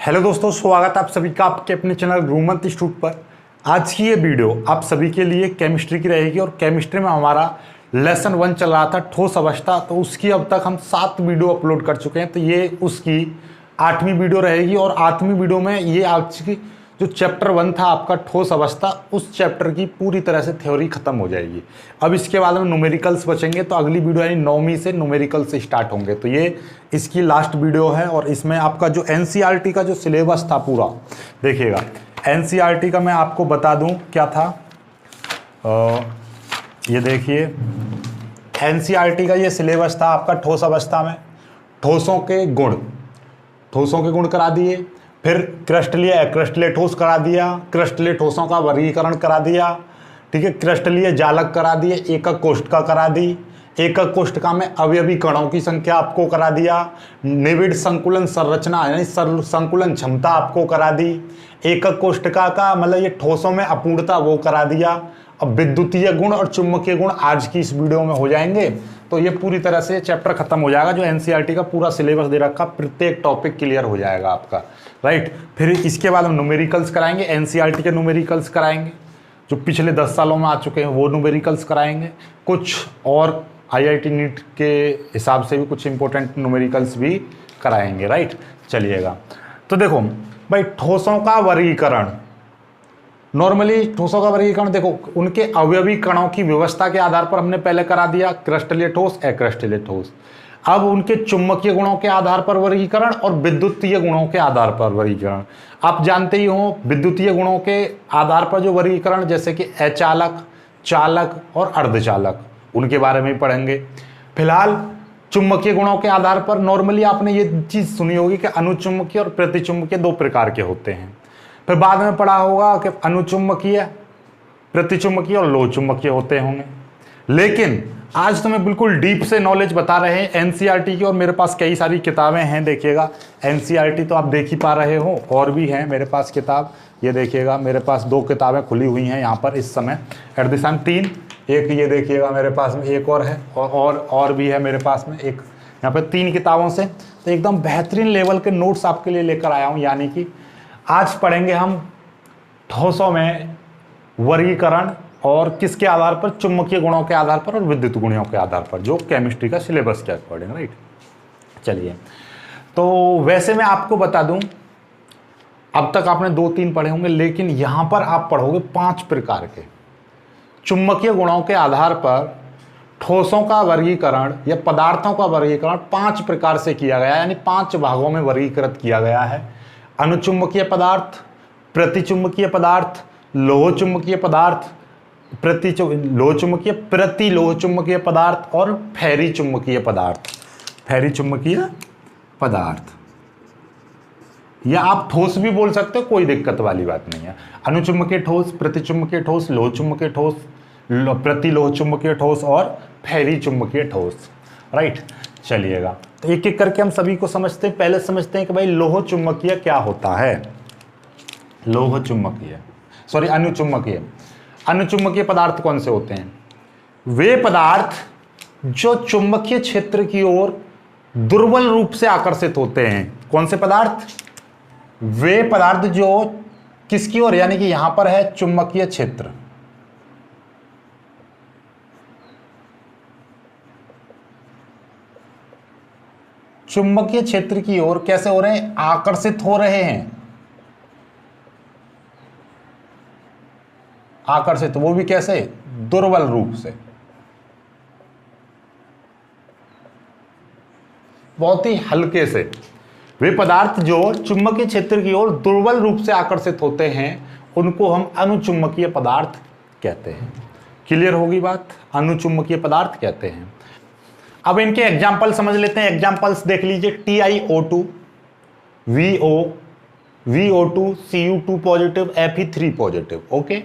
Hello दोस्तों, स्वागत है आप सभी का आपके अपने चैनल गुरुमंत इंस्टीट्यूट पर। आज की ये वीडियो आप सभी के लिए केमिस्ट्री की रहेगी और केमिस्ट्री में हमारा लेसन 1 चल रहा था ठोस अवस्था। तो उसकी अब तक हम 7 वीडियो अपलोड कर चुके हैं, तो ये उसकी 8वीं वीडियो रहेगी। और 8वीं वीडियो में ये आज की जो चैप्टर 1 था आपका ठोस अवस्था, उस चैप्टर की पूरी तरह से थ्योरी खत्म हो जाएगी। अब इसके बाद में न्यूमेरिकल्स बचेंगे, तो अगली वीडियो यानी 9वीं से न्यूमेरिकल्स स्टार्ट होंगे। तो ये इसकी लास्ट वीडियो है और इसमें आपका जो एनसीईआरटी का जो सिलेबस था पूरा देखिएगा। एनसीईआरटी का मैं आपको बता दूं क्या था। ये देखिए, एनसीईआरटी का ये सिलेबस था आपका ठोस अवस्था में। ठोसों के गुण करा दिए, फिर क्रिस्टलीय अक्रिस्टलीय ठोस करा दिया, क्रिस्टलीय ठोसों का वर्गीकरण करा दिया, ठीक है, क्रिस्टलीय जालक करा दिए, एकक कोष्ठका करा दी, एकक कोष्ठका में अवयवी कणों की संख्या आपको करा दिया, निविड़ संकुलन संरचना यानी संकुलन क्षमता आपको करा दी, एकक कोष्ठका का मतलब ये ठोसों में अपूर्णता वो करा दिया। अब विद्युतीय गुण और चुंबकीय गुण आज की इस वीडियो में हो जाएंगे। तो ये पूरी तरह से चैप्टर खत्म हो जाएगा। जो एनसीईआरटी का पूरा सिलेबस दे रखा, प्रत्येक टॉपिक क्लियर हो जाएगा आपका, राइट। फिर इसके बाद हम न्यूमेरिकल्स कराएंगे, एनसीईआरटी के न्यूमेरिकल्स कराएंगे, जो पिछले 10 सालों में आ चुके हैं वो न्यूमेरिकल्स कराएंगे। कुछ और आईआईटी नीट के हिसाब से भी कुछ इंपॉर्टेंट न्यूमेरिकल्स भी कराएंगे, राइट। चलिएगा, तो देखो भाई, ठोसों का वर्गीकरण, नॉर्मली ठोसों का वर्गीकरण देखो, उनके अवयवी कणों की व्यवस्था के आधार पर हमने पहले करा दिया, क्रिस्टलीय ठोस अक्रिस्टलीय ठोस। अब उनके चुंबकीय गुणों के आधार पर वर्गीकरण और विद्युतीय गुणों के आधार पर वर्गीकरण। आप जानते ही हो विद्युतीय गुणों के आधार पर जो वर्गीकरण, जैसे कि अचालक, चालक और अर्धचालक, उनके बारे में पढ़ेंगे। फिलहाल चुंबकीय गुणों के आधार पर नॉर्मली आपने ये चीज सुनी होगी कि अनुचुंबकीय और प्रतिचुंबकीय 2 प्रकार के होते हैं। फिर बाद में पढ़ा होगा कि अनुचुंबकीय, प्रतिचुंबकीय और लोह चुंबकीय होते होंगे। लेकिन आज तो मैं बिल्कुल डीप से नॉलेज बता रहे हैं एनसीईआरटी की, और मेरे पास कई सारी किताबें हैं। देखिएगा, एनसीईआरटी तो आप देख ही पा रहे हो, और भी हैं मेरे पास किताब। ये देखिएगा, मेरे पास 2 किताबें खुली हुई हैं यहाँ पर इस समय एट द टाइम, 3। एक ये देखिएगा मेरे पास में, एक और है, और भी है मेरे पास में एक, यहाँ पर 3 किताबों से। तो एकदम बेहतरीन लेवल के नोट्स आपके लिए लेकर आया हूँ। यानी कि आज पढ़ेंगे हम ठोसों में वर्गीकरण, और किसके आधार पर, चुंबकीय गुणों के आधार पर और विद्युत गुणों के आधार पर, जो केमिस्ट्री का सिलेबस के अकॉर्डिंग, राइट। चलिए, तो वैसे मैं आपको बता दूं, अब तक आपने 2-3 पढ़े होंगे, लेकिन यहां पर आप पढ़ोगे 5 प्रकार के चुंबकीय गुणों के आधार पर ठोसों का वर्गीकरण या पदार्थों का वर्गीकरण 5 प्रकार से किया गया है, यानी 5 भागों में वर्गीकृत किया गया है। अनुचुंबकीय पदार्थ, प्रतिचुंबकीय पदार्थ, लोह चुंबकीय पदार्थ, लोह चुंबकीय, प्रतिलोह चुंबकीय पदार्थ और फेरी चुंबकीय पदार्थ। फेरी चुंबकीय पदार्थ, या आप ठोस भी बोल सकते हो, कोई दिक्कत वाली बात नहीं है। अनुचुंबकीय ठोस, प्रतिचुंबकीय ठोस, लोह चुंबकीय ठोस, प्रतिलोह चुंबकीय ठोस और फेरी चुंबकीय ठोस, राइट। चलिएगा, तो एक एक करके हम सभी को समझते हैं। पहले समझते हैं कि भाई लोह चुंबकीय क्या होता है। लोह चुंबकीय, सॉरी, अनुचुंबकीय। अनुचुंबकीय पदार्थ कौन से होते हैं? वे पदार्थ जो चुंबकीय क्षेत्र की ओर दुर्बल रूप से आकर्षित होते हैं। कौन से पदार्थ? वे पदार्थ जो किसकी ओर, यानी कि यहां पर है चुंबकीय क्षेत्र, चुंबकीय क्षेत्र की ओर कैसे हो रहे हैं? आकर्षित हो रहे हैं। आकर्षित, वो भी कैसे? दुर्बल रूप से, बहुत ही हल्के से। वे पदार्थ जो चुंबकीय क्षेत्र की ओर दुर्बल रूप से आकर्षित होते हैं, उनको हम अनुचुंबकीय पदार्थ कहते हैं। क्लियर होगी बात? अनुचुंबकीय पदार्थ कहते हैं। अब इनके एग्जाम्पल समझ लेते हैं। एग्जाम्पल्स देख लीजिए, TiO2, VO, VO2, Cu2 positive, Fe3 positive. Okay,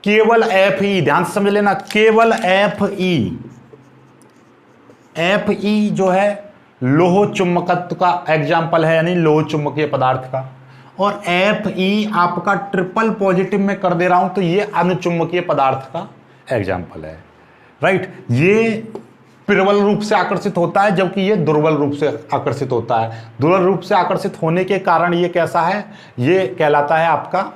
केवल Fe, ध्यान से समझ लेना, केवल Fe जो है लोह चुंबकत्व का एग्जाम्पल है, यानी लोह चुंबकीय पदार्थ का। और Fe आपका ट्रिपल पॉजिटिव में कर दे रहा हूं, तो ये अनुचुंबकीय पदार्थ का एग्जाम्पल है, राइट। ये प्रबल रूप से आकर्षित होता है, जबकि ये दुर्बल रूप से आकर्षित होता है। दुर्बल रूप से आकर्षित होने के कारण ये कैसा है, ये कहलाता है आपका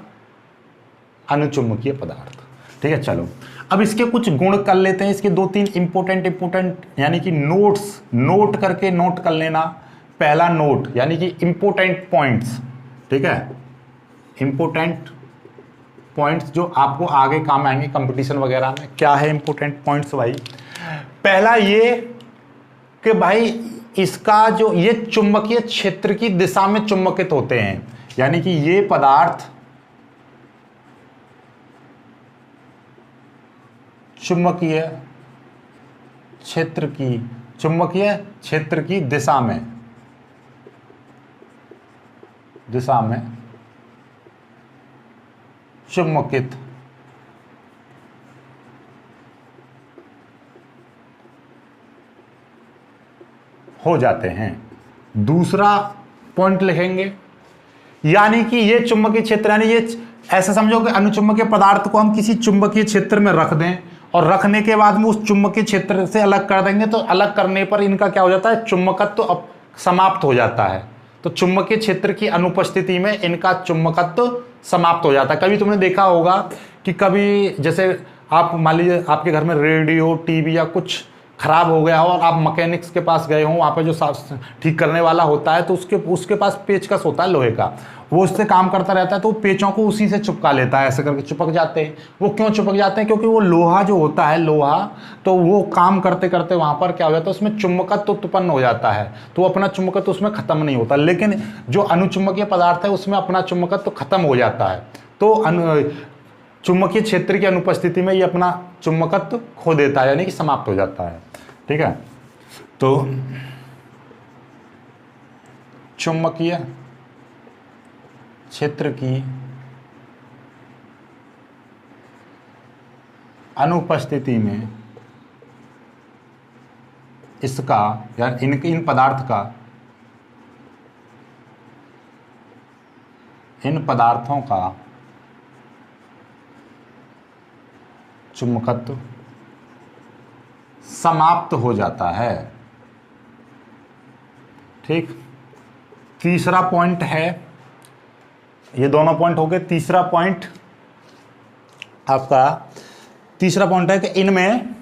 अनुचुंबकीय पदार्थ। ठीक है, चलो अब इसके कुछ गुण कर लेते हैं, इसके 2-3 इंपोर्टेंट यानी कि नोट करके नोट कर लेना। पहला नोट यानी कि इंपोर्टेंट पॉइंट्स, ठीक है, इंपोर्टेंट पॉइंट्स जो आपको आगे काम आएंगे कंपटीशन वगैरह में। क्या है इंपोर्टेंट पॉइंट्स भाई? पहला ये कि भाई इसका जो ये चुंबकीय क्षेत्र की दिशा में चुंबकित होते हैं, यानी कि ये पदार्थ चुंबकीय क्षेत्र की दिशा में चुंबकित हो जाते हैं। दूसरा पॉइंट लिखेंगे, यानी कि ये चुंबकीय क्षेत्र, यानी ये ऐसा समझो कि अनुचुंबकीय पदार्थ को हम किसी चुंबकीय क्षेत्र में रख दें और रखने के बाद में उस चुंबकीय क्षेत्र से अलग कर देंगे, तो अलग करने पर इनका क्या हो जाता है, चुंबकत्व अब समाप्त हो जाता है। तो चुंबकीय क्षेत्र की अनुपस्थिति में इनका चुंबकत्व समाप्त हो जाता है। कभी तुमने देखा होगा कि कभी जैसे आप मान लीजिए आपके घर में रेडियो टीवी या कुछ खराब हो गया हो और आप मैकेनिक्स के पास गए हो, वहाँ पे जो ठीक करने वाला होता है तो उसके पास पेचकस होता है लोहे का, वो उससे काम करता रहता है, तो पेचों को उसी से चिपका लेता है, ऐसे करके चिपक जाते हैं। वो क्यों चिपक जाते हैं? क्योंकि वो लोहा जो होता है, लोहा तो वो काम करते करते वहाँ पर क्या हो जाता है, उसमें चुंबकत्व उत्पन्न हो जाता है, तो वो अपना चुंबकत्व उसमें खत्म नहीं होता। लेकिन जो अनुचुंबकीय पदार्थ है उसमें अपना चुंबकत्व खत्म हो जाता है, तो चुंबकीय क्षेत्र की अनुपस्थिति में ये अपना चुंबकत्व खो देता है, यानी कि समाप्त हो जाता है। ठीक है, तो चुंबकीय क्षेत्र की अनुपस्थिति में इसका या इन पदार्थों का चुंबकत्व समाप्त हो जाता है। ठीक, तीसरा पॉइंट है, ये दोनों पॉइंट हो गए। तीसरा पॉइंट है कि इनमें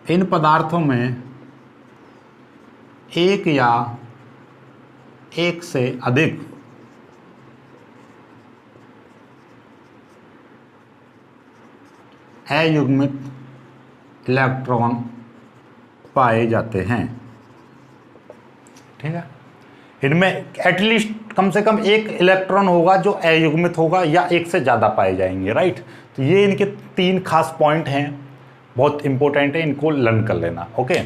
इन पदार्थों में एक या एक से अधिक अयुग्मित इलेक्ट्रॉन पाए जाते हैं। ठीक है, इनमें एटलीस्ट कम से कम एक इलेक्ट्रॉन होगा जो अयुग्मित होगा या एक से ज़्यादा पाए जाएंगे। राइट, तो ये इनके 3 खास पॉइंट हैं, बहुत इंपॉर्टेंट है, इनको लर्न कर लेना। ओके,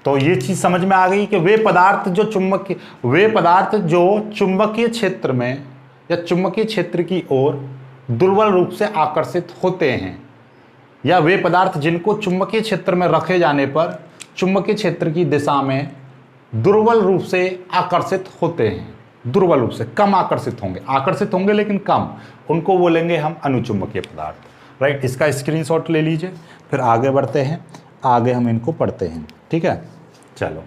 तो ये चीज़ समझ में आ गई कि वे पदार्थ जो चुंबकीय क्षेत्र में या चुंबकीय क्षेत्र की ओर दुर्बल रूप से आकर्षित होते हैं, या वे पदार्थ जिनको चुंबकीय क्षेत्र में रखे जाने पर चुंबकीय क्षेत्र की दिशा में दुर्बल रूप से आकर्षित होते हैं। दुर्बल रूप से, कम आकर्षित होंगे लेकिन कम, उनको बोलेंगे हम अनुचुंबकीय पदार्थ। राइट, इसका स्क्रीनशॉट ले लीजिए, फिर आगे बढ़ते हैं, आगे हम इनको पढ़ते हैं। ठीक है, चलो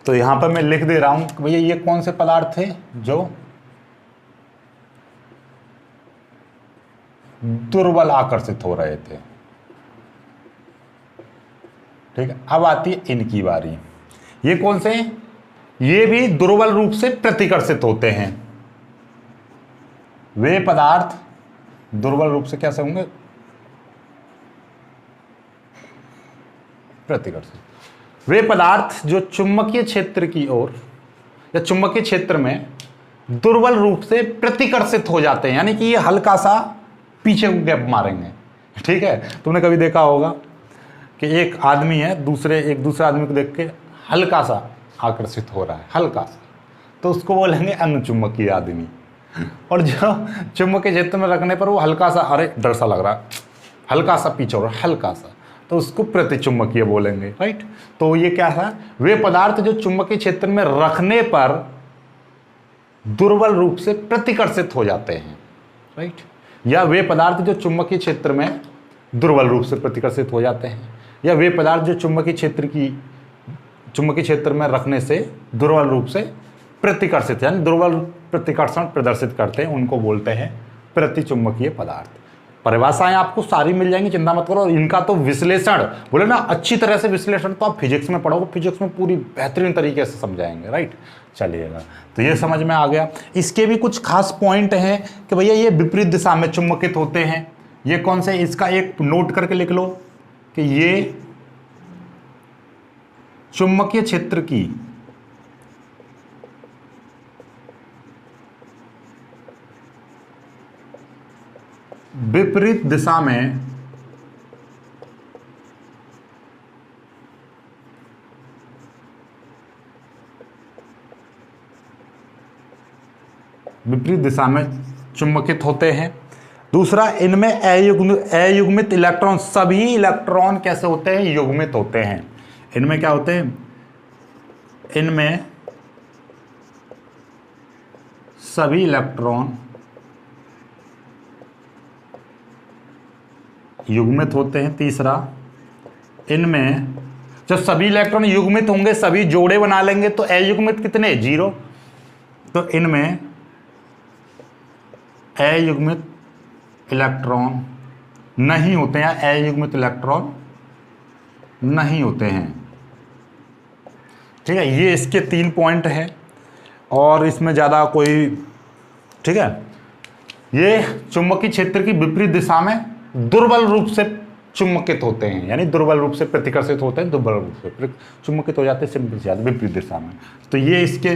तो यहां पर मैं लिख दे रहा हूं कि भैया ये कौन से पदार्थ थे जो दुर्बल आकर्षित हो रहे थे। ठीक है, अब आती है इनकी बारी। ये कौन से हैं? ये भी दुर्बल रूप से प्रतिकर्षित होते हैं। वे पदार्थ दुर्बल रूप से कैसे होंगे? प्रतिकर्षित। वे पदार्थ जो चुंबकीय क्षेत्र की ओर या चुंबकीय क्षेत्र में दुर्बल रूप से प्रतिकर्षित हो जाते हैं, यानी कि ये हल्का सा पीछे को गैप मारेंगे। ठीक है, तुमने कभी देखा होगा कि एक आदमी है एक दूसरे आदमी को देख के हल्का सा आकर्षित हो रहा है, हल्का सा, तो उसको बोलेंगे अनुचुंबकीय आदमी। और जो चुंबकीय क्षेत्र में रखने पर वो हल्का सा, अरे डर सा लग रहा है, हल्का सा पीछे हो रहा है, हल्का सा, तो उसको प्रतिचुंबकीय बोलेंगे, राइट। तो ये क्या है, वे पदार्थ जो चुंबकीय क्षेत्र में रखने पर दुर्बल रूप से प्रतिकर्षित हो जाते हैं, राइट। या वे पदार्थ जो चुंबकीय क्षेत्र में दुर्बल रूप से प्रतिकर्षित हो जाते हैं, या वे पदार्थ जो चुंबकीय क्षेत्र में रखने से दुर्बल रूप से प्रतिकर्षित यानी दुर्बल प्रतिकर्षण प्रदर्शित करते हैं, उनको बोलते हैं प्रतिचुंबकीय पदार्थ। परिभाषाएं आपको सारी मिल जाएंगी, चिंता मत करो। इनका तो विश्लेषण बोले ना अच्छी तरह से विश्लेषण तो आप फिजिक्स में पढ़ोगे, फिजिक्स में पूरी बेहतरीन तरीके से समझाएंगे, राइट। चलिएगा, तो ये समझ में आ गया। इसके भी कुछ खास पॉइंट हैं कि भैया ये विपरीत दिशा में चुंबकित होते हैं। ये कौन से, इसका एक नोट करके लिख लो कि ये चुंबकीय क्षेत्र की विपरीत दिशा में चुंबकित होते हैं। दूसरा, इनमें अयुग्मित इलेक्ट्रॉन, सभी इलेक्ट्रॉन कैसे होते हैं, युग्मित होते हैं। इनमें क्या होते हैं, इनमें सभी इलेक्ट्रॉन युग्मित होते हैं। तीसरा, इनमें जब सभी इलेक्ट्रॉन युग्मित होंगे, सभी जोड़े बना लेंगे, तो अयुग्मित कितने, 0। तो इनमें अयुग्मित इलेक्ट्रॉन नहीं होते हैं, अयुग्मित इलेक्ट्रॉन नहीं होते हैं, ठीक है। ये इसके 3 पॉइंट हैं और इसमें ज़्यादा कोई, ठीक है। ये चुंबकीय क्षेत्र की विपरीत दिशा में दुर्बल रूप से चुंबकित होते हैं, यानी दुर्बल रूप से प्रतिकर्षित होते हैं, दुर्बल रूप से चुंबकित हो जाते हैं, सिंपल सी बात, विपरीत दिशा में। तो ये इसके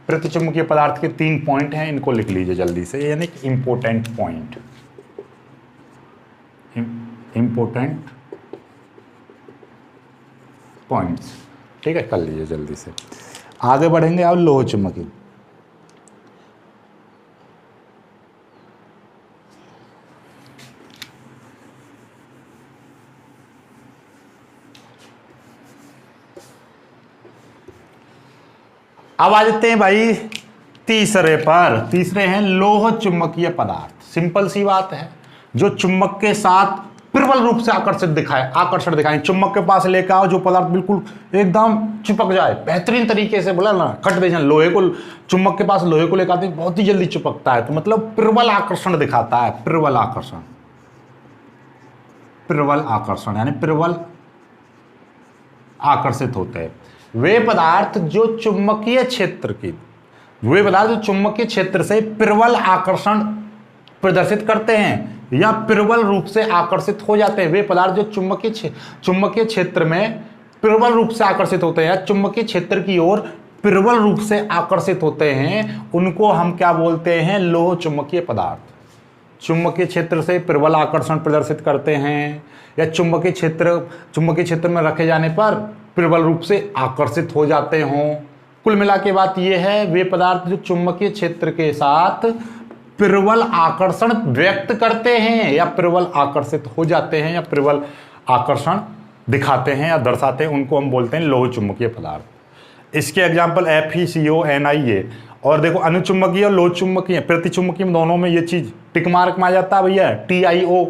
प्रतिचुंबकीय पदार्थ के 3 पॉइंट हैं, इनको लिख लीजिए जल्दी से, यानी इंपॉर्टेंट पॉइंट, इंपॉर्टेंट पॉइंट्स, ठीक है, कर लीजिए जल्दी से। आगे बढ़ेंगे अब लोह चुंबकीय। अब आ जाते हैं भाई तीसरे पर। तीसरे हैं लोह चुंबकीय पदार्थ। सिंपल सी बात है, जो चुंबक के साथ प्रबल रूप से आकर्षण दिखाए। चुंबक के पास लेकर आओ जो पदार्थ बिल्कुल एकदम चिपक जाए, बेहतरीन तरीके से, बोला ना कट दे, लोहे को, चुंबक के पास लोहे को लेकर आते हैं, बहुत ही जल्दी चिपकता है, तो मतलब प्रबल आकर्षण दिखाता है। प्रबल आकर्षण यानी प्रबल आकर्षित होते हैं। वे पदार्थ जो चुंबकीय क्षेत्र से प्रबल आकर्षण प्रदर्शित करते हैं या प्रबल रूप से आकर्षित हो जाते हैं। वे पदार्थ जो चुंबकीय क्षेत्र में प्रबल रूप से आकर्षित होते हैं या चुंबकीय क्षेत्र की ओर प्रबल रूप से आकर्षित होते हैं, उनको हम क्या बोलते हैं, लोह चुंबकीय पदार्थ। चुंबकीय क्षेत्र से प्रबल आकर्षण प्रदर्शित करते हैं या चुंबकीय क्षेत्र में रखे जाने पर प्रबल रूप से आकर्षित हो जाते हों। कुल मिला के बात यह है, वे पदार्थ जो चुंबकीय क्षेत्र के साथ प्रबल आकर्षण व्यक्त करते हैं या प्रबल आकर्षित हो जाते हैं या प्रबल आकर्षण दिखाते हैं या दर्शाते हैं, उनको हम बोलते हैं लोह चुंबकीय पदार्थ। इसके एग्जाम्पल FeCO NiA। और देखो अनुचुंबकीय और लोह चुंबकीय, प्रतिचुंबकीय दोनों में ये चीज टिक मार्क में आ जाता है भैया। TiO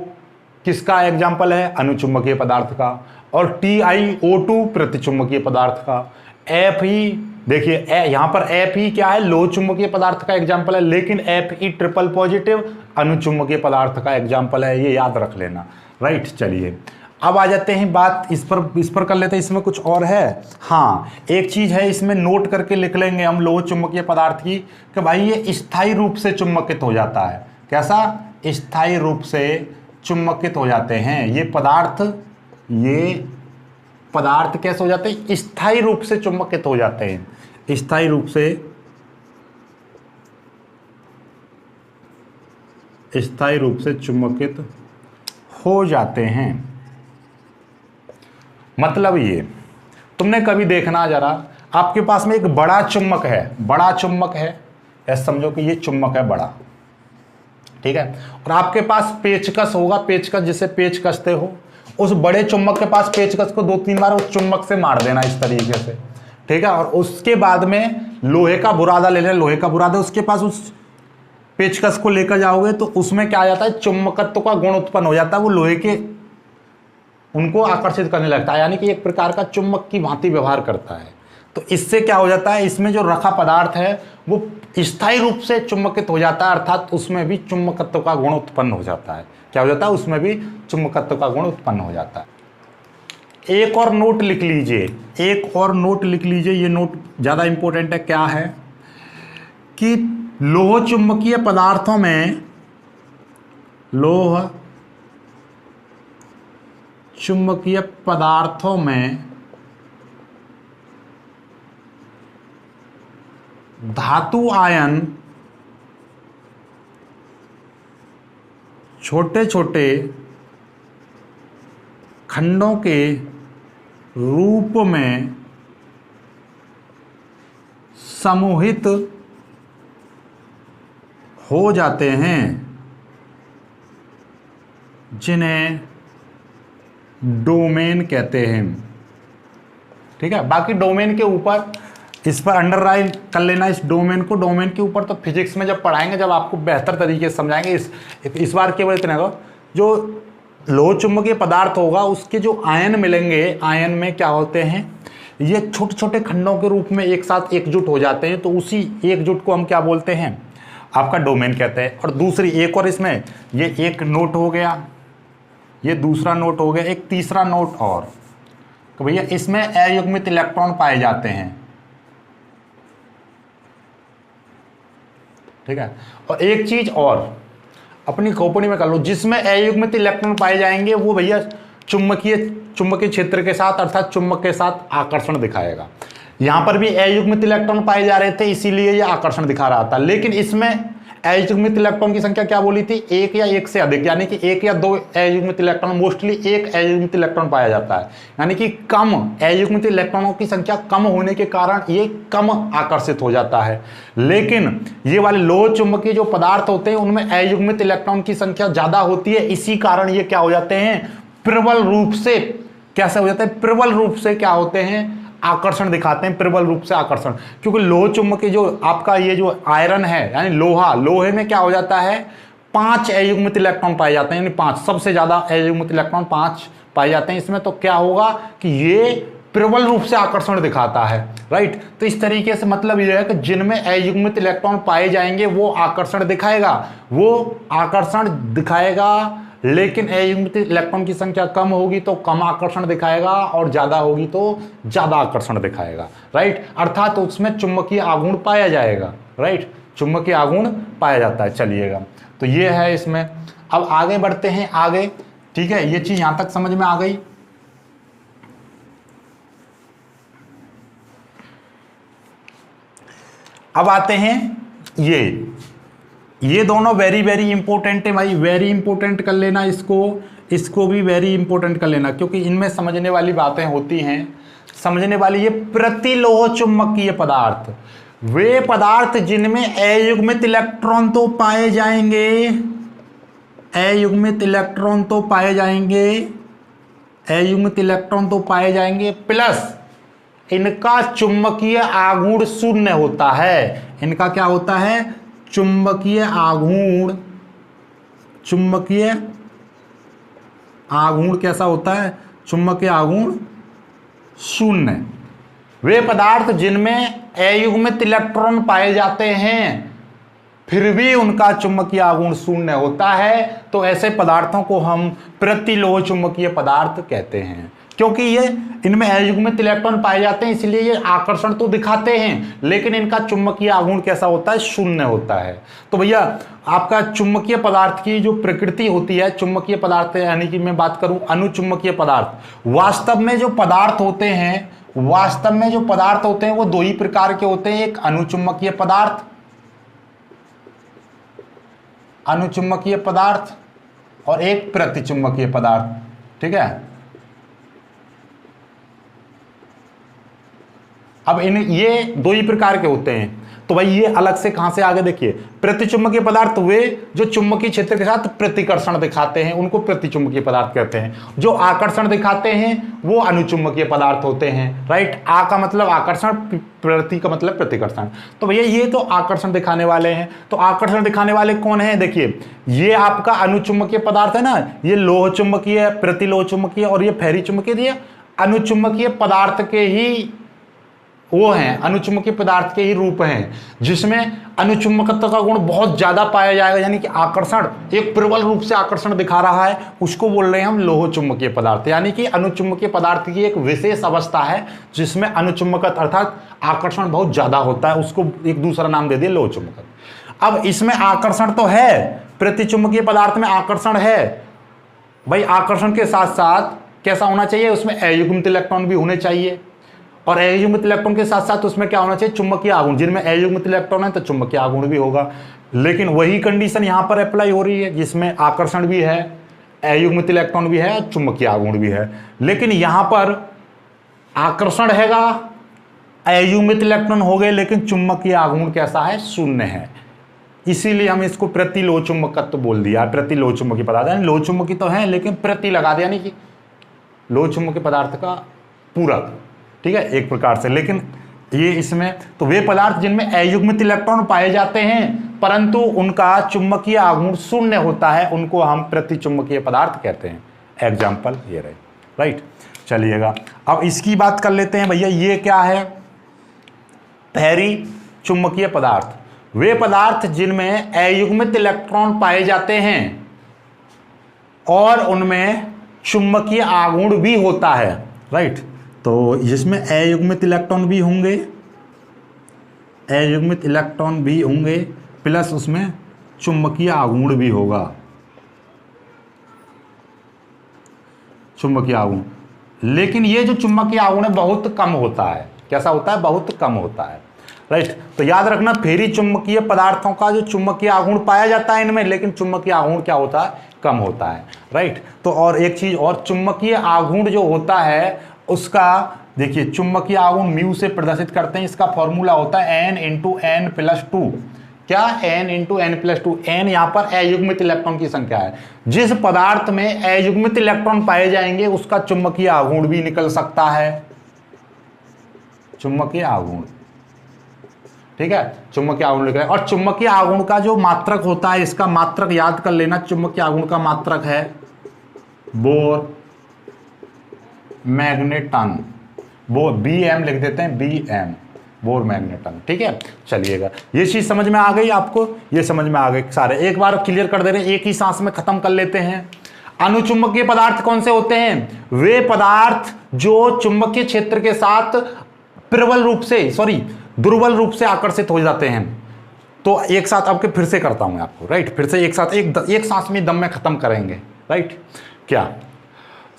किसका एग्जाम्पल है, अनुचुंबकीय पदार्थ का, और TiO2 प्रतिचुंबकीय पदार्थ का। Fe देखिए, यहां पर Fe क्या है, लोह चुंबकीय पदार्थ का एग्जाम्पल है, लेकिन Fe ट्रिपल पॉजिटिव अनुचुंबकीय पदार्थ का एग्जाम्पल है, ये याद रख लेना, राइट। चलिए अब आ जाते हैं बात इस पर कर लेते हैं। इसमें कुछ और है, हाँ एक चीज है, इसमें नोट करके लिख लेंगे हम लोह चुंबकीय पदार्थ की, कि भाई ये स्थायी रूप से चुंबकित हो जाता है। कैसा, स्थायी रूप से चुंबकित हो जाते हैं ये पदार्थ कैसे हो जाते हैं, स्थायी रूप से चुंबकित हो जाते हैं। स्थायी रूप से चुंबकित हो जाते हैं। मतलब ये, तुमने कभी देखना जरा, आपके पास में एक बड़ा चुंबक है, ऐसा समझो कि ये चुंबक है बड़ा, ठीक है, और आपके पास पेचकस होगा, पेचकस जिसे पेच कसते हो, उस बड़े चुम्बक के पास पेचकस को 2-3 बार उस चुम्बक से मार देना इस तरीके से, ठीक है। और उसके बाद में लोहे का बुरादा ले लेना, लोहे का बुरादा उसके पास उस पेचकस को लेकर जाओगे तो उसमें क्या आ जाता है, चुम्बकत्व का गुण उत्पन्न हो जाता है, वो लोहे के उनको आकर्षित करने लगता है, यानी कि एक प्रकार का चुम्बक की भांति व्यवहार करता है। तो इससे क्या हो जाता है, इसमें जो रखा पदार्थ है वो स्थायी रूप से चुम्बकित हो जाता है, अर्थात उसमें भी चुम्बकत्व का गुण उत्पन्न हो जाता है। क्या हो जाता है, उसमें भी चुम्बकत्व का गुण उत्पन्न हो जाता है। एक और नोट लिख लीजिए, एक और नोट लिख लीजिए, ये नोट ज़्यादा इंपॉर्टेंट है। क्या है कि लोह चुंबकीय पदार्थों में, लोह चुंबकीय पदार्थों में धातु आयन छोटे छोटे खंडों के रूप में समूहित हो जाते हैं, जिन्हें डोमेन कहते हैं। ठीक है, बाकी डोमेन के ऊपर इस पर अंडरलाइन कर लेना इस डोमेन को। डोमेन के ऊपर तो फिजिक्स में जब पढ़ाएंगे, जब आपको बेहतर तरीके से समझाएंगे। इस बार केवल इतना को, जो लोह चुंबकीय पदार्थ होगा उसके जो आयन मिलेंगे, आयन में क्या होते हैं, ये छोटे छोटे खंडों के रूप में एक साथ एकजुट हो जाते हैं, तो उसी एकजुट को हम क्या बोलते हैं, आपका डोमेन कहते हैं। और दूसरी एक और इसमें ये एक नोट हो गया, ये दूसरा नोट हो गया, एक तीसरा नोट और, तो भैया इसमें अयुग्मित इलेक्ट्रॉन पाए जाते हैं। ठीक है, और एक चीज और अपनी खोपड़ी में कर लो, जिसमें अयुग्मित इलेक्ट्रॉन पाए जाएंगे वो भैया चुंबकीय क्षेत्र के साथ, अर्थात चुंबक के साथ आकर्षण दिखाएगा। यहां पर भी अयुग्मित इलेक्ट्रॉन पाए जा रहे थे, इसीलिए ये आकर्षण दिखा रहा था। लेकिन इसमें अयुग्मित इलेक्ट्रॉन की संख्या क्या बोली थी, एक या एक से अधिक, यानी कि एक या दो अयुग्मित इलेक्ट्रॉन, मोस्टली एक अयुग्मित इलेक्ट्रॉन पाया जाता है, यानी कि कम अयुग्मित इलेक्ट्रॉनों की संख्या कम होने के कारण ये कम आकर्षित हो जाता है। लेकिन ये वाले लोह चुंबकीय जो पदार्थ होते हैं उनमें अयुग्मित इलेक्ट्रॉन की संख्या ज्यादा होती है, इसी कारण ये क्या हो जाते हैं, प्रबल रूप से, कैसे हो जाते हैं, प्रबल रूप से क्या होते हैं, आकर्षण दिखाते हैं, प्रबल रूप से आकर्षण। क्योंकि लोह चुंबकीय जो आपका ये जो आयरन है, यानी लोहा, लोहे में क्या हो जाता है, 5 अयुग्मित इलेक्ट्रॉन पाए जाते हैं, यानी 5, सबसे ज्यादा अयुग्मित इलेक्ट्रॉन 5 पाए जाते हैं इसमें। तो क्या होगा कि ये प्रबल रूप से आकर्षण दिखाता है, राइट। तो इस तरीके से मतलब यह है कि जिनमें अयुग्मित इलेक्ट्रॉन पाए जाएंगे वो आकर्षण दिखाएगा, वो आकर्षण दिखाएगा। लेकिन अयुग्मित इलेक्ट्रॉन की संख्या कम होगी तो कम आकर्षण दिखाएगा, और ज्यादा होगी तो ज्यादा आकर्षण दिखाएगा, राइट। अर्थात उसमें चुंबकीय आघूर्ण पाया जाएगा, राइट, चुंबकीय आघूर्ण पाया जाता है। चलिएगा, तो ये है इसमें। अब आगे बढ़ते हैं आगे, ठीक है, ये चीज यहां तक समझ में आ गई। अब आते हैं ये दोनों वेरी वेरी इंपॉर्टेंट है भाई, वेरी इंपॉर्टेंट कर लेना इसको भी वेरी इंपॉर्टेंट कर लेना, क्योंकि इनमें समझने वाली बातें होती हैं, समझने वाली। ये प्रतिलोह चुंबकीय पदार्थ, वे पदार्थ जिनमें अयुग्मित इलेक्ट्रॉन तो पाए जाएंगे, अयुग्मित इलेक्ट्रॉन तो पाए जाएंगे, अयुग्मित इलेक्ट्रॉन तो पाए जाएंगे, प्लस इनका चुंबकीय आघूर्ण शून्य होता है। इनका क्या होता है, चुंबकीय आघूर्ण, चुंबकीय आघूर्ण कैसा होता है, चुंबकीय आघूर्ण शून्य। वे पदार्थ जिनमें अयुग्मित इलेक्ट्रॉन पाए जाते हैं फिर भी उनका चुंबकीय आघूर्ण शून्य होता है, तो ऐसे पदार्थों को हम प्रतिलोह चुंबकीय पदार्थ कहते हैं। क्योंकि ये इनमें अयुग्मित इलेक्ट्रॉन पाए जाते हैं, इसलिए ये आकर्षण तो दिखाते हैं, लेकिन इनका चुंबकीय आघूर्ण कैसा होता है, शून्य होता है। तो भैया आपका चुंबकीय पदार्थ की जो प्रकृति होती है, चुंबकीय पदार्थ यानी कि मैं बात करूं अनुचुंबकीय पदार्थ, वास्तव में जो पदार्थ होते हैं, वास्तव में जो पदार्थ होते हैं वो दो ही प्रकार के होते हैं, एक अनुचुंबकीय पदार्थ, अनुचुंबकीय पदार्थ, और एक प्रतिचुंबकीय पदार्थ। ठीक है, अब ये दो ही प्रकार के होते हैं। तो भाई ये अलग से कहां से आगे देखिए, प्रतिचुंबकीय पदार्थ वे जो चुंबकीय क्षेत्र के साथ प्रतिकर्षण दिखाते हैं उनको प्रतिचुंबकीय पदार्थ कहते हैं, जो आकर्षण दिखाते हैं वो अनुचुंबकीय पदार्थ होते हैं। राइट, आ का मतलब आकर्षण, प्रति का मतलब प्रतिकर्षण। तो भैया ये तो आकर्षण दिखाने वाले हैं। तो आकर्षण दिखाने वाले कौन है, देखिए ये आपका अनुचुंबकीय पदार्थ है ना, ये लोह चुंबकीय, प्रतिलोह चुंबकीय और ये फेरी चुंबकीय, ये अनुचुंबकीय पदार्थ के ही वो हैं, अनुचुंबकीय पदार्थ के ही रूप हैं जिसमें अनुचुंबकत्व का गुण बहुत ज्यादा पाया जाएगा, यानी कि आकर्षण एक प्रबल रूप से आकर्षण दिखा रहा है, उसको बोल रहे हैं हम लोह चुंबकीय पदार्थ। यानी कि अनुचुंबकीय पदार्थ की एक विशेष अवस्था है जिसमें अनुचुंबकत्व अर्थात आकर्षण बहुत ज्यादा होता है, उसको एक दूसरा नाम दे दिया लोह चुंबकत्व। अब इसमें आकर्षण तो है, प्रतिचुंबकीय पदार्थ में आकर्षण है भाई, आकर्षण के साथ साथ कैसा होना चाहिए, उसमें अयुग्मित इलेक्ट्रॉन भी होने चाहिए, और अयुग्मित इलेक्ट्रॉन के साथ साथ उसमें क्या होना चाहिए, चुंबकीय आघूर्ण, जिनमें अयुग्मित इलेक्ट्रॉन है तो चुंबकीय आघूर्ण भी होगा। लेकिन वही कंडीशन यहां पर अप्लाई हो रही है जिसमें आकर्षण भी है, अयुग्मित इलेक्ट्रॉन भी है, चुंबकीय आघूर्ण भी है। लेकिन यहां पर आकर्षण हैगा, अयुग्मित इलेक्ट्रॉन हो गए, लेकिन चुंबकीय आघूर्ण कैसा है, शून्य है। इसीलिए हम इसको प्रतिलोह चुंबकत्व बोल दिया, प्रतिलोह चुंबकीय पदार्थ, यानी लोह चुंबकीय तो है लेकिन प्रति लगा दिया, यानी कि लोह चुंबकीय पदार्थ का पूरक, ठीक है, एक प्रकार से। लेकिन ये इसमें तो वे पदार्थ जिनमें अयुग्मित इलेक्ट्रॉन पाए जाते हैं परंतु उनका चुंबकीय आघूर्ण शून्य होता है, उनको हम प्रतिचुंबकीय पदार्थ कहते हैं। एग्जाम्पल ये रहे। राइट, चलिएगा अब इसकी बात कर लेते हैं भैया, ये क्या है, फेरी चुंबकीय पदार्थ, वे पदार्थ जिनमें अयुग्मित इलेक्ट्रॉन पाए जाते हैं और उनमें चुंबकीय आघूर्ण भी होता है। राइट, तो जिसमें अयुग्मित इलेक्ट्रॉन भी होंगे, अयुग्मित इलेक्ट्रॉन भी होंगे प्लस उसमें चुंबकीय आघूर्ण भी होगा, चुंबकीय आघूर्ण। लेकिन ये जो चुंबकीय आघूर्ण है बहुत कम होता है, कैसा होता है, बहुत कम होता है। राइट, तो याद रखना फेरी चुंबकीय पदार्थों का जो चुंबकीय आघूर्ण पाया जाता है इनमें, लेकिन चुंबकीय आघूर्ण क्या होता है, कम होता है। राइट, तो और एक चीज और, चुंबकीय आघूर्ण जो होता है उसका देखिए, चुंबकीय आघूर्ण म्यू से प्रदर्शित करते हैं, इसका फॉर्मूला होता है n into n plus two. क्या, n into n plus two. N यहां पर अयुग्मित इलेक्ट्रॉन की संख्या है, जिस पदार्थ में अयुग्मित इलेक्ट्रॉन पाए जाएंगे उसका चुंबकीय आघूर्ण भी निकल सकता है, चुंबकीय आघूर्ण, ठीक है, चुंबकीय आघूर्ण निकले। और चुंबकीय आघूर्ण का जो मात्रक होता है, इसका मात्रक याद कर लेना, चुंबकीय आघूर्ण का मात्रक है बोर मैग्नेटन, वो BM लिख देते हैं, BM बोर मैग्नेटन। ठीक है, चलिएगा ये चीज समझ में आ गई आपको, ये समझ में आ गए सारे, एक बार क्लियर कर दे रहे हैं, एक ही सांस में खत्म कर लेते हैं। अनुचुंबकीय पदार्थ कौन से होते हैं, वे पदार्थ जो चुंबकीय क्षेत्र के साथ प्रबल रूप से दुर्बल रूप से आकर्षित हो जाते हैं। तो एक साथ आपके फिर से करता हूं आपको। राइट, फिर से एक साथ एक सांस में दम में खत्म करेंगे। राइट, क्या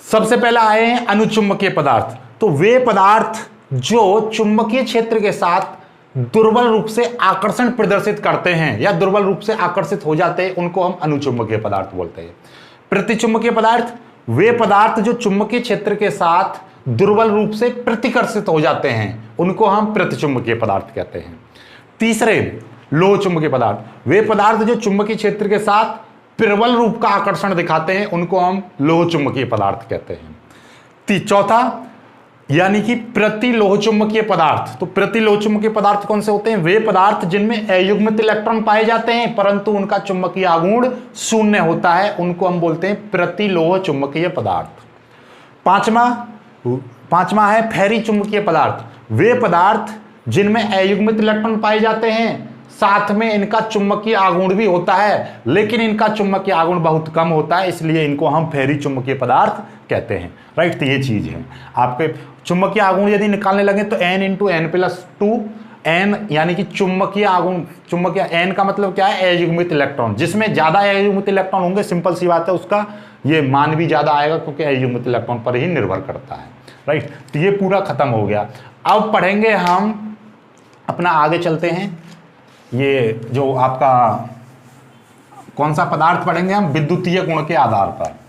सबसे पहला आए हैं अनुचुंबकीय पदार्थ, तो वे पदार्थ जो चुंबकीय क्षेत्र के साथ दुर्बल रूप से आकर्षण प्रदर्शित करते हैं या दुर्बल रूप से आकर्षित हो जाते हैं, उनको हम अनुचुंबकीय पदार्थ बोलते हैं। प्रतिचुंबकीय पदार्थ, वे पदार्थ जो चुंबकीय क्षेत्र के साथ दुर्बल रूप से प्रतिकर्षित हो जाते हैं, उनको हम प्रतिचुंबकीय पदार्थ कहते हैं। तीसरे, लोह चुंबकीय पदार्थ, वे पदार्थ जो चुंबकीय क्षेत्र के साथ प्रबल रूप का आकर्षण दिखाते हैं, उनको हम लोह चुंबकीय पदार्थ कहते हैं। चौथा, यानी कि प्रतिलोह चुंबकीय पदार्थ, तो प्रतिलोह चुंबकीय पदार्थ कौन से होते हैं, वे पदार्थ जिनमें अयुग्मित इलेक्ट्रॉन पाए जाते हैं परंतु उनका चुंबकीय आघूर्ण शून्य होता है, उनको हम बोलते हैं प्रतिलोह चुंबकीय पदार्थ। पांचवा है फेरी चुंबकीय पदार्थ, वे पदार्थ जिनमें अयुग्मित इलेक्ट्रॉन पाए जाते हैं साथ में इनका चुंबकीय आघूर्ण भी होता है, लेकिन इनका चुंबकीय आघूर्ण बहुत कम होता है, इसलिए इनको हम फेरी चुंबकीय पदार्थ कहते हैं। राइट, तो ये चीज है। आपके चुंबकीय आघूर्ण यदि निकालने लगे तो n into n plus two, n यानी कि चुंबकीय आघूर्ण, चुंबकीय n का मतलब क्या है, अयुग्मित इलेक्ट्रॉन, जिसमें ज्यादा अयुग्मित इलेक्ट्रॉन होंगे सिंपल सी बात है, उसका ये मान भी ज्यादा आएगा क्योंकि अयुग्मित इलेक्ट्रॉन पर ही निर्भर करता है। राइट, तो ये पूरा खत्म हो गया। अब पढ़ेंगे हम अपना, आगे चलते हैं, ये जो आपका कौन सा पदार्थ पढ़ेंगे हम, विद्युतीय गुण के आधार पर।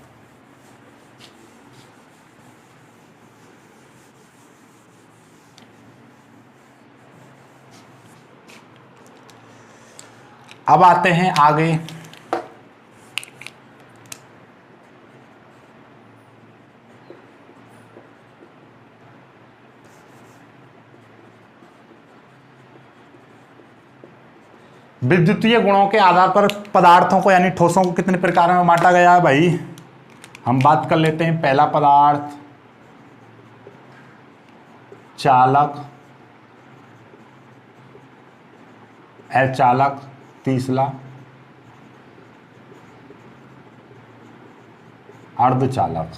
अब आते हैं आगे। विद्युतीय गुणों के आधार पर पदार्थों को यानी ठोसों को कितने प्रकार में बांटा गया है भाई? हम बात कर लेते हैं। पहला पदार्थ चालक, अचालक, तीसरा अर्धचालक।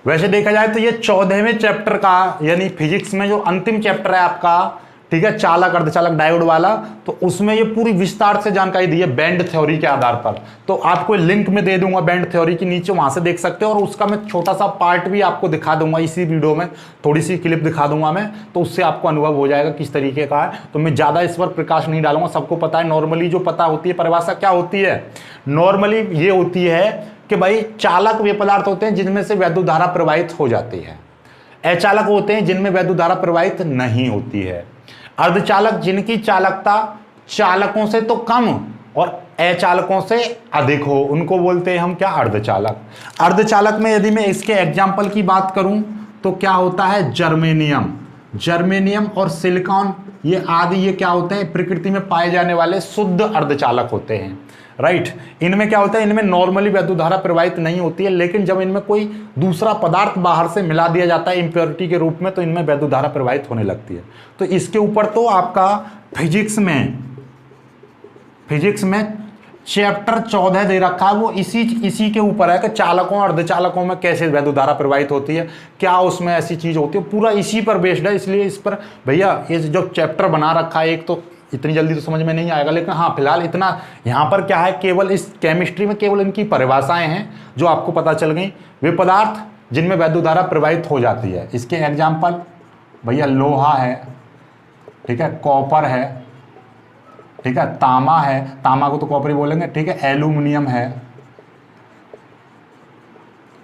वैसे देखा जाए तो ये 14वें चैप्टर का यानी फिजिक्स में जो अंतिम चैप्टर है आपका, ठीक है, चालक अर्धचालक डायोड वाला, तो उसमें ये पूरी विस्तार से जानकारी दी है बैंड थ्योरी के आधार पर। तो आपको लिंक में दे दूंगा बैंड थ्योरी के नीचे, वहां से देख सकते हो। और उसका मैं छोटा सा पार्ट भी आपको दिखा दूंगा इसी वीडियो में, थोड़ी सी क्लिप दिखा दूंगा मैं, तो उससे आपको अनुभव हो जाएगा किस तरीके का है। तो मैं ज्यादा इस पर प्रकाश नहीं डालूंगा, सबको पता है। नॉर्मली जो पता होती है परिभाषा क्या होती है, नॉर्मली ये होती है कि भाई चालक वे पदार्थ होते हैं जिनमें से वैद्युत धारा प्रवाहित हो जाती है, अचालक होते हैं जिनमें वैद्युत धारा प्रवाहित नहीं होती है, अर्धचालक जिनकी चालकता चालकों से तो कम और अचालकों से अधिक हो, उनको बोलते हैं हम क्या, अर्धचालक। अर्धचालक में यदि मैं इसके एग्जाम्पल की बात करूं तो क्या होता है, जर्मेनियम, जर्मेनियम और सिलिकॉन, ये आदि ये क्या होते हैं, प्रकृति में पाए जाने वाले शुद्ध अर्धचालक होते हैं, राइट। इनमें क्या होता है, इनमें नॉर्मली वैद्युत धारा प्रवाहित नहीं होती है, लेकिन जब इनमें कोई दूसरा पदार्थ बाहर से मिला दिया जाता है इम्प्योरिटी के रूप में, तो इनमें वैद्युत धारा प्रवाहित होने लगती है। तो इसके ऊपर तो आपका फिजिक्स में चैप्टर 14 दे रखा है, वो इसी के ऊपर है कि चालकों और अर्धचालकों में कैसे वैद्युत धारा प्रवाहित होती है, क्या उसमें ऐसी चीज होती है, पूरा इसी पर बेस्ड है। इसलिए इस पर भैया ये जो चैप्टर बना रखा है, एक तो इतनी जल्दी तो समझ में नहीं आएगा, लेकिन हाँ फिलहाल इतना यहाँ पर क्या है, केवल इस केमिस्ट्री में केवल इनकी परिभाषाएं हैं जो आपको पता चल गई। वे पदार्थ जिनमें वैद्युत धारा प्रवाहित हो जाती है, इसके एग्जाम्पल भैया लोहा है, ठीक है, कॉपर है, ठीक है, तांबा है, तांबा को तो कॉपर ही बोलेंगे, ठीक है, एल्यूमिनियम है,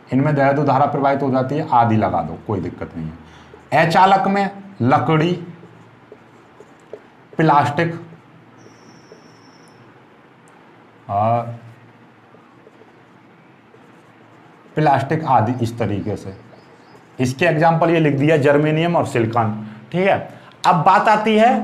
इनमें वैद्युत धारा प्रवाहित हो जाती है, आदि लगा दो, कोई दिक्कत नहीं है। अचालक में लकड़ी, प्लास्टिक और प्लास्टिक आदि, इस तरीके से इसके एग्जाम्पल ये लिख दिया, जर्मेनियम और सिलिकॉन, ठीक है। अब बात आती है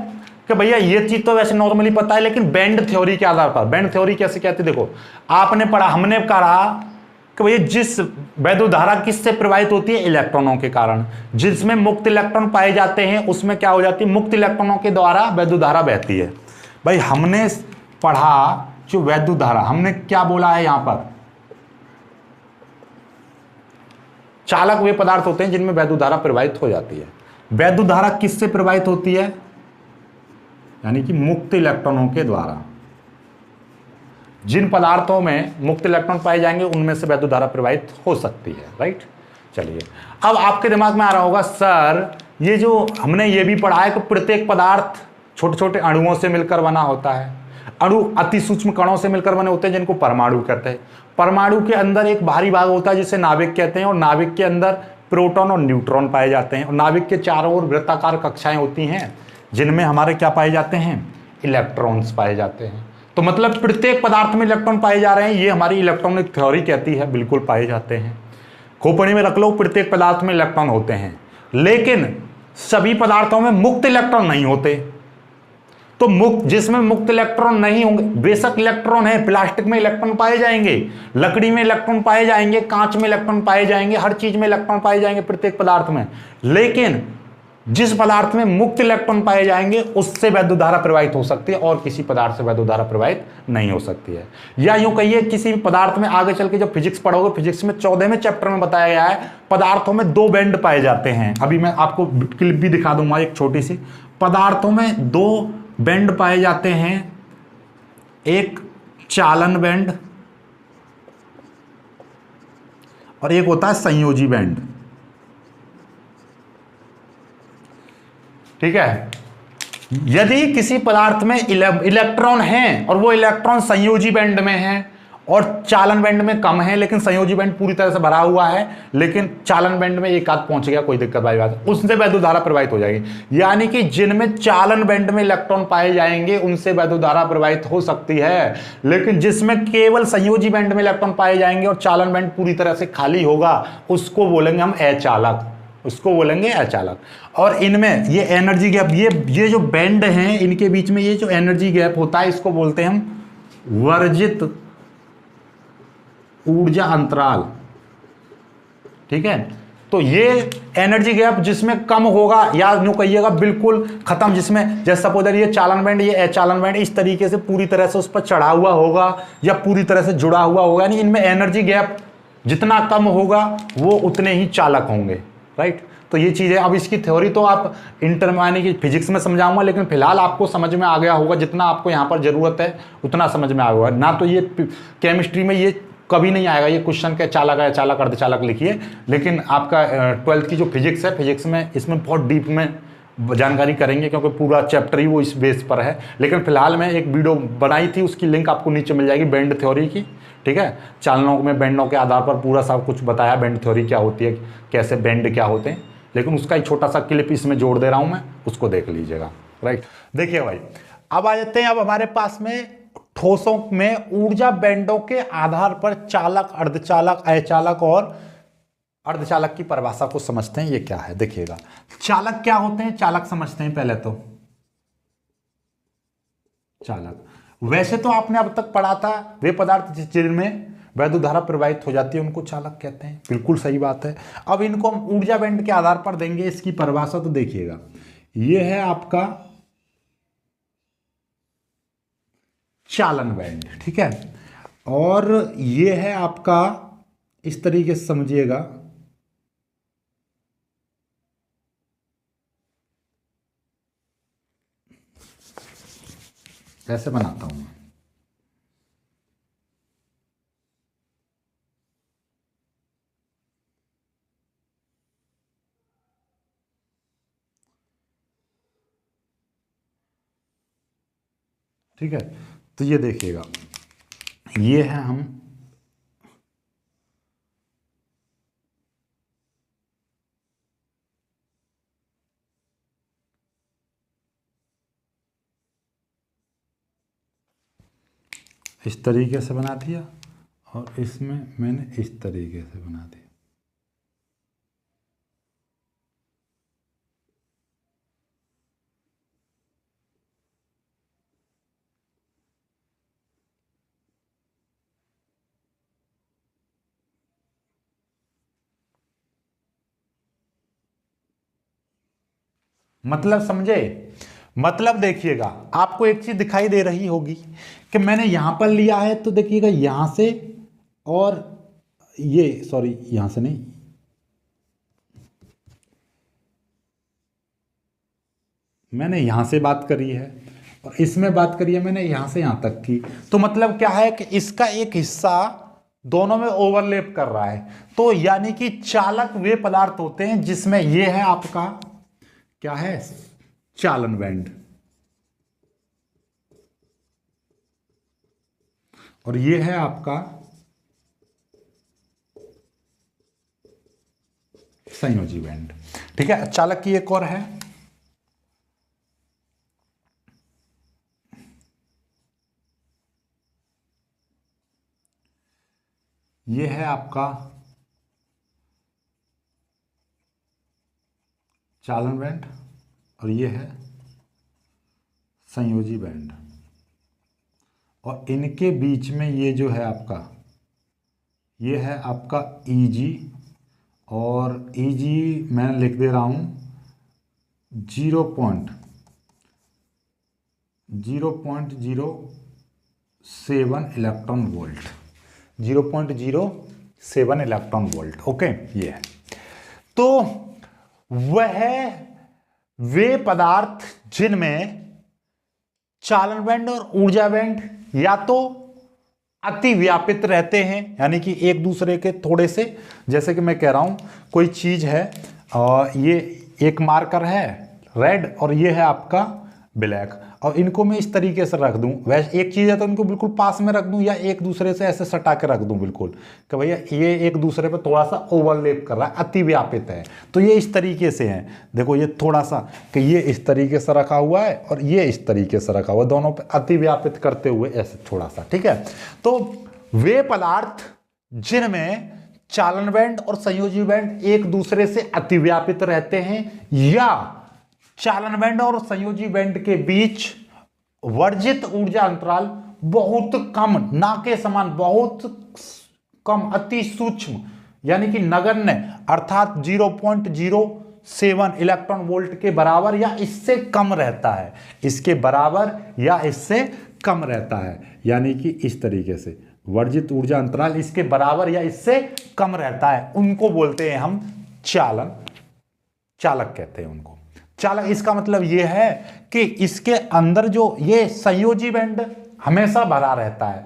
कि भैया ये चीज तो वैसे नॉर्मली पता है, लेकिन बैंड थ्योरी के आधार पर, बैंड थ्योरी कैसे कहते हैं, देखो आपने पढ़ा, हमने कहा कि भैया जिस वैद्युत धारा किससे प्रवाहित होती है, इलेक्ट्रॉनों के कारण, जिसमें मुक्त इलेक्ट्रॉन पाए जाते हैं उसमें क्या हो जाती है, मुक्त इलेक्ट्रॉनों के द्वारा वैद्युत धारा बहती है। भाई हमने पढ़ा जो वैद्युत धारा, हमने क्या बोला है यहां पर, चालक वे पदार्थ होते हैं जिनमें वैद्युत धारा प्रवाहित हो जाती है। वैद्युत धारा किससे प्रवाहित होती है, यानी कि मुक्त इलेक्ट्रॉनों के द्वारा। जिन पदार्थों में मुक्त इलेक्ट्रॉन पाए जाएंगे उनमें से वैद्युत धारा प्रवाहित हो सकती है, राइट। चलिए अब आपके दिमाग में आ रहा होगा, सर ये जो हमने ये भी पढ़ा है कि प्रत्येक पदार्थ छोटे छोटे अणुओं से मिलकर बना होता है, अणु अति सूक्ष्म कणों से मिलकर बने होते हैं जिनको परमाणु कहते हैं। परमाणु के अंदर एक बाहरी भाग होता है जिसे नाभिक कहते हैं, और नाभिक के अंदर प्रोटॉन और न्यूट्रॉन पाए जाते हैं, और नाभिक के चारों ओर वृत्ताकार कक्षाएं होती हैं जिनमें हमारे क्या पाए जाते हैं, इलेक्ट्रॉन्स पाए जाते हैं। तो मतलब प्रत्येक पदार्थ में इलेक्ट्रॉन पाए जा रहे हैं, ये हमारी इलेक्ट्रॉनिक थ्योरी कहती है, बिल्कुल पाए जाते हैं। खोपड़ी में रख लो, प्रत्येक पदार्थ में इलेक्ट्रॉन होते हैं, लेकिन सभी पदार्थों में मुक्त इलेक्ट्रॉन नहीं होते। तो मुक्त, जिसमें मुक्त इलेक्ट्रॉन नहीं होंगे, बेशक इलेक्ट्रॉन है, प्लास्टिक में इलेक्ट्रॉन पाए जाएंगे, लकड़ी में इलेक्ट्रॉन पाए जाएंगे, कांच में इलेक्ट्रॉन पाए जाएंगे, हर चीज में इलेक्ट्रॉन पाए जाएंगे प्रत्येक पदार्थ में, लेकिन जिस पदार्थ में मुक्त इलेक्ट्रॉन पाए जाएंगे उससे वैद्युत धारा प्रवाहित हो सकती है, और किसी पदार्थ से वैद्युत धारा प्रवाहित नहीं हो सकती है। या यूं कहिए किसी भी पदार्थ में आगे चल के जब फिजिक्स पढ़ोगे, फिजिक्स में 14वें चैप्टर में बताया गया है पदार्थों में 2 बैंड पाए जाते हैं। अभी मैं आपको क्लिप भी दिखा दूंगा एक छोटी सी। पदार्थों में 2 बैंड पाए जाते हैं, एक चालन बैंड और एक होता है संयोजी बैंड, ठीक है। यदि किसी पदार्थ में इलेक्ट्रॉन हैं और वो इलेक्ट्रॉन संयोजी बैंड में है, और चालन बैंड में कम है, लेकिन संयोजी बैंड पूरी तरह से भरा हुआ है, लेकिन चालन बैंड में एक आध पहुंच गया, कोई दिक्कत वाली बात, उससे वैद्युत धारा प्रवाहित हो जाएगी। यानी कि जिनमें चालन बैंड में इलेक्ट्रॉन पाए जाएंगे उनसे वैद्युत धारा प्रवाहित हो सकती है, लेकिन जिसमें केवल संयोजी बैंड में इलेक्ट्रॉन पाए जाएंगे और चालन बैंड पूरी तरह से खाली होगा, उसको बोलेंगे हम अचालक, उसको बोलेंगे अचालक। और इनमें ये एनर्जी गैप, ये जो बैंड हैं इनके बीच में ये जो एनर्जी गैप होता है, इसको बोलते हैं हम वर्जित ऊर्जा अंतराल। ठीक है, तो ये एनर्जी गैप जिसमें कम होगा, या यूं कहिएगा बिल्कुल खत्म, जिसमें जैसे सपोज ये चालन बैंड, ये अचालन बैंड इस तरीके से पूरी तरह से उस पर चढ़ा हुआ होगा या पूरी तरह से जुड़ा हुआ होगा, यानी इनमें एनर्जी गैप जितना कम होगा वो उतने ही चालक होंगे। राइट, तो ये चीज़ें, अब इसकी थ्योरी तो आप इंटर की फिजिक्स में समझाऊंगा, लेकिन फिलहाल आपको समझ में आ गया होगा, जितना आपको यहाँ पर जरूरत है उतना समझ में आ गया ना। तो ये केमिस्ट्री में ये कभी नहीं आएगा ये क्वेश्चन के चालक है चालक अर्धचालक लिखिए, लेकिन आपका 12th की जो फिजिक्स है, फिजिक्स में इसमें बहुत डीप में जानकारी करेंगे, क्योंकि पूरा चैप्टर ही वो इस बेस पर है। लेकिन फिलहाल मैं एक वीडियो बनाई थी, उसकी लिंक आपको नीचे मिल जाएगी, बैंड थ्योरी की। ठीक है, चालनों में बैंडों के आधार पर पूरा सब कुछ बताया, बैंड थ्योरी क्या होती है, कैसे बैंड क्या होते हैं, लेकिन उसका एक छोटा सा क्लिप इसमें जोड़ दे रहा हूं मैं, उसको देख लीजिएगा। राइट, देखिए भाई, अब आ जाते हैं, अब हमारे पास में ठोसों में ऊर्जा बैंडों के आधार पर चालक, अर्धचालक, अचालक और अर्धचालक की परिभाषा को समझते हैं। ये क्या है देखिएगा, चालक क्या होते हैं, चालक समझते हैं पहले तो। चालक वैसे तो आपने अब तक पढ़ा था, वे पदार्थ जिनमें वैद्युत धारा प्रवाहित हो जाती है उनको चालक कहते हैं, बिल्कुल सही बात है। अब इनको हम ऊर्जा बैंड के आधार पर देंगे, इसकी परिभाषा तो देखिएगा, ये है आपका चालन बैंड। ठीक है, और ये है आपका, इस तरीके से समझिएगा, ऐसे बनाता हूं मैं। ठीक है, तो ये देखिएगा, ये है हम इस तरीके से बना दिया, और इसमें मैंने इस तरीके से बना दिया। मतलब समझे, मतलब देखिएगा, आपको एक चीज दिखाई दे रही होगी कि मैंने यहां पर लिया है, तो देखिएगा यहां से, और ये सॉरी यहां से नहीं, मैंने यहां से बात करी है और इसमें बात करी है मैंने यहां से यहां तक की। तो मतलब क्या है कि इसका एक हिस्सा दोनों में ओवरलैप कर रहा है। तो यानी कि चालक वे पदार्थ होते हैं जिसमें ये है आपका क्या है, चालन बैंड, और ये है आपका संयोजी बैंड। ठीक है, चालक की एक और है, ये है आपका चालन बैंड, और ये है संयोजी बैंड, और इनके बीच में ये जो है आपका, ये है आपका Eg, और Eg मैं लिख दे रहा हूं 0.07 electron volt, 0.07 electron volt. Okay, ये है। तो वह वे पदार्थ जिनमें चालन बैंड और ऊर्जा बैंड या तो अति व्यापित रहते हैं, यानी कि एक दूसरे के थोड़े से, जैसे कि मैं कह रहा हूं कोई चीज है, ये एक मार्कर है रेड और ये है आपका ब्लैक, और इनको मैं इस तरीके से रख दूं, वैसे एक चीज़ है तो इनको बिल्कुल पास में रख दूं या एक दूसरे से ऐसे सटा के रख दूं बिल्कुल कि भैया ये एक दूसरे पे थोड़ा सा ओवरलैप कर रहा है, अति व्यापित है। तो ये इस तरीके से है, देखो ये थोड़ा सा कि ये इस तरीके से रखा हुआ है और ये इस तरीके से रखा हुआ है, दोनों पे अति व्यापित करते हुए ऐसे थोड़ा सा, ठीक है। तो वे पदार्थ जिनमें चालन बैंड और संयोजी बैंड एक दूसरे से अतिव्यापित रहते हैं या चालन बैंड और संयोजी बैंड के बीच वर्जित ऊर्जा अंतराल बहुत कम, ना के समान बहुत कम, अति सूक्ष्म यानी कि नगण्य अर्थात 0.07 इलेक्ट्रॉन वोल्ट के बराबर या इससे कम रहता है, इसके बराबर या इससे कम रहता है, यानी कि इस तरीके से वर्जित ऊर्जा अंतराल इसके बराबर या इससे कम रहता है, उनको बोलते हैं हम चालन, चालक कहते हैं उनको चालक। इसका मतलब यह है कि इसके अंदर जो ये संयोजी बैंड हमेशा भरा रहता है,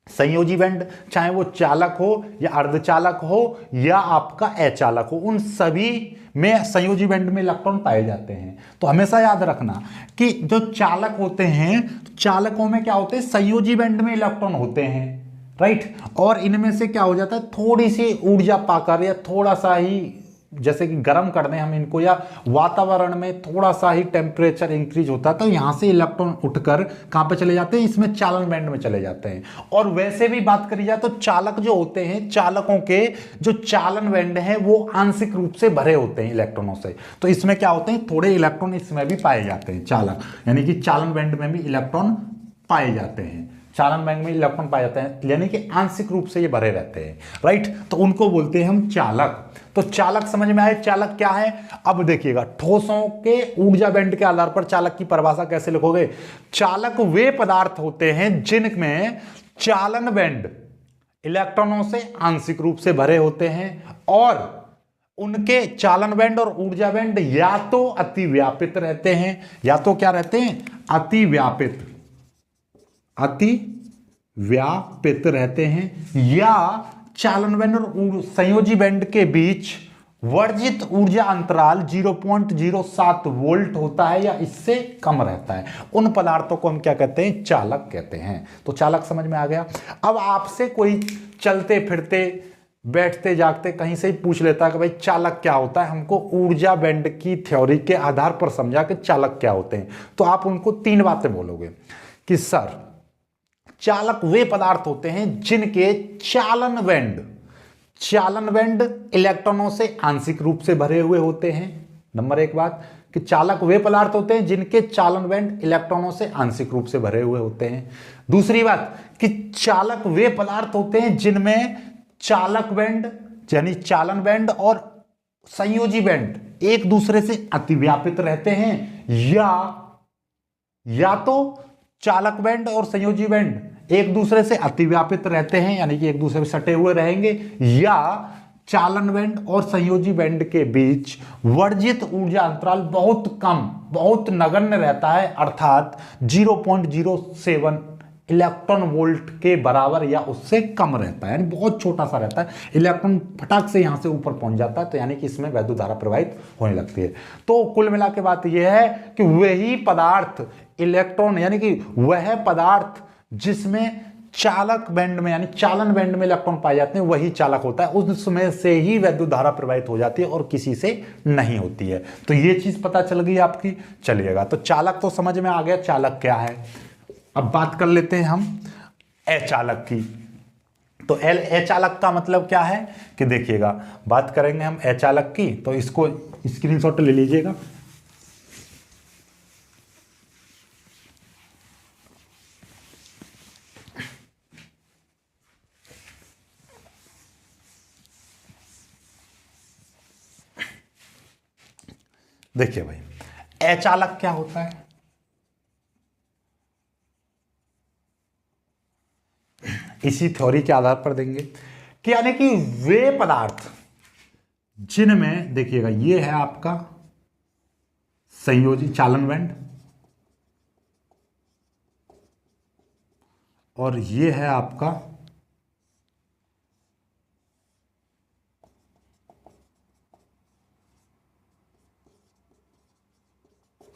संयोजी बैंड चाहे वो चालक हो या अर्धचालक हो या आपका अचालक हो, उन सभी में संयोजी बैंड में इलेक्ट्रॉन पाए जाते हैं। तो हमेशा याद रखना कि जो चालक होते हैं, चालकों में क्या होते हैं, संयोजी बैंड में इलेक्ट्रॉन होते हैं, राइट। और इनमें से क्या हो जाता है, थोड़ी सी ऊर्जा पाकर या थोड़ा सा ही जैसे कि गर्म कर दें हम इनको या वातावरण में थोड़ा सा ही टेम्परेचर इंक्रीज होता है तो यहां से इलेक्ट्रॉन उठकर कहां पे चले जाते हैं, इसमें चालन बैंड में चले जाते हैं। और वैसे भी बात करी जाए तो चालक जो होते हैं, चालकों के जो चालन बैंड है वो आंशिक रूप से भरे होते हैं इलेक्ट्रॉनों से, तो इसमें क्या होते हैं, थोड़े इलेक्ट्रॉन इसमें भी पाए जाते हैं, चालक यानी कि चालन बैंड में भी इलेक्ट्रॉन पाए जाते हैं, चालन बैंड में इलेक्ट्रॉन पाए जाते हैं, यानी कि आंशिक रूप से ये भरे रहते हैं, राइट। तो उनको बोलते हैं हम चालक। तो चालक समझ में आए, चालक क्या है। अब देखिएगा ठोसों के ऊर्जा बैंड के आधार पर चालक की परिभाषा कैसे लिखोगे। चालक वे पदार्थ होते हैं जिनमें चालन बैंड इलेक्ट्रॉनों से आंशिक रूप से भरे होते हैं और उनके चालन बैंड और ऊर्जा बैंड या तो अतिव्यापित रहते हैं, या तो क्या रहते हैं, अतिव्यापित, अतिव्यापित रहते हैं, या चालन बैंड और संयोजी बैंड के बीच वर्जित ऊर्जा अंतराल 0.07 वोल्ट होता है या इससे कम रहता है। उन पदार्थों को हम क्या कहते हैं, चालक कहते हैं। तो चालक समझ में आ गया। अब आपसे कोई चलते फिरते बैठते जागते कहीं से ही पूछ लेता है कि भाई चालक क्या होता है, हमको ऊर्जा बैंड की थ्योरी के आधार पर समझा कि चालक क्या होते हैं, तो आप उनको 3 बातें बोलोगे कि सर चालक वे पदार्थ होते हैं जिनके चालन बैंड इलेक्ट्रॉनों से आंशिक रूप से भरे हुए होते हैं। नंबर 1 बात कि चालक वे पदार्थ होते हैं जिनके चालन बैंड इलेक्ट्रॉनों से आंशिक रूप से भरे हुए होते हैं। दूसरी बात कि चालक वे पदार्थ होते हैं जिनमें चालक बैंड यानी चालन बैंड और संयोजी बैंड एक दूसरे से अतिव्यापित रहते हैं, या तो चालक बैंड और संयोजी बैंड एक दूसरे से अतिव्यापित रहते हैं यानी कि एक दूसरे से सटे हुए रहेंगे, या चालन बैंड और संयोजी बैंड के बीच वर्जित ऊर्जा अंतराल बहुत कम, बहुत नगण्य रहता है, अर्थात 0.07 इलेक्ट्रॉन वोल्ट के बराबर या उससे कम रहता है, यानी बहुत छोटा सा रहता है, इलेक्ट्रॉन फटाक से यहां से ऊपर पहुंच जाता है, तो यानी कि इसमें वैद्युत धारा प्रवाहित होने लगती है। तो कुल मिला के बात यह है कि वही पदार्थ इलेक्ट्रॉन यानी कि वह पदार्थ जिसमें चालक बैंड में यानी चालन बैंड में इलेक्ट्रॉन पाए जाते हैं वही चालक होता है, उसमें से ही वैद्युत धारा प्रवाहित हो जाती है और किसी से नहीं होती है। तो ये चीज पता चल गई आपकी। चलिएगा, तो चालक तो समझ में आ गया चालक क्या है। अब बात कर लेते हैं हम अचालक की। तो अचालक का मतलब क्या है कि देखिएगा, बात करेंगे हम अचालक की, तो इसको स्क्रीनशॉट ले लीजिएगा। देखिए भाई, अचालक क्या होता है। इसी थ्योरी के आधार पर देंगे कि यानी कि वे पदार्थ जिनमें देखिएगा, ये है आपका संयोजी चालन बैंड और ये है आपका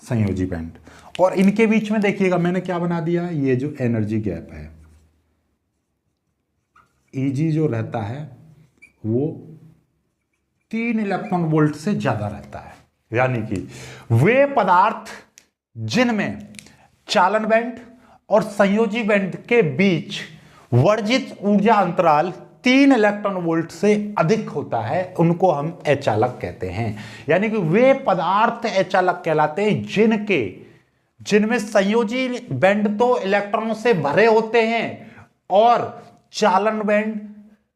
संयोजी बैंड। और इनके बीच में देखिएगा मैंने क्या बना दिया, ये जो एनर्जी गैप है Eg जो रहता है वो 3 इलेक्ट्रॉन वोल्ट से ज्यादा रहता है। यानी कि वे पदार्थ जिनमें चालन बैंड और संयोजी बैंड के बीच वर्जित ऊर्जा अंतराल 3 इलेक्ट्रॉन वोल्ट से अधिक होता है उनको हम अचालक कहते हैं। यानी कि वे पदार्थ अचालक कहलाते हैं जिनमें संयोजी बैंड तो इलेक्ट्रॉनों से भरे होते हैं और चालन बैंड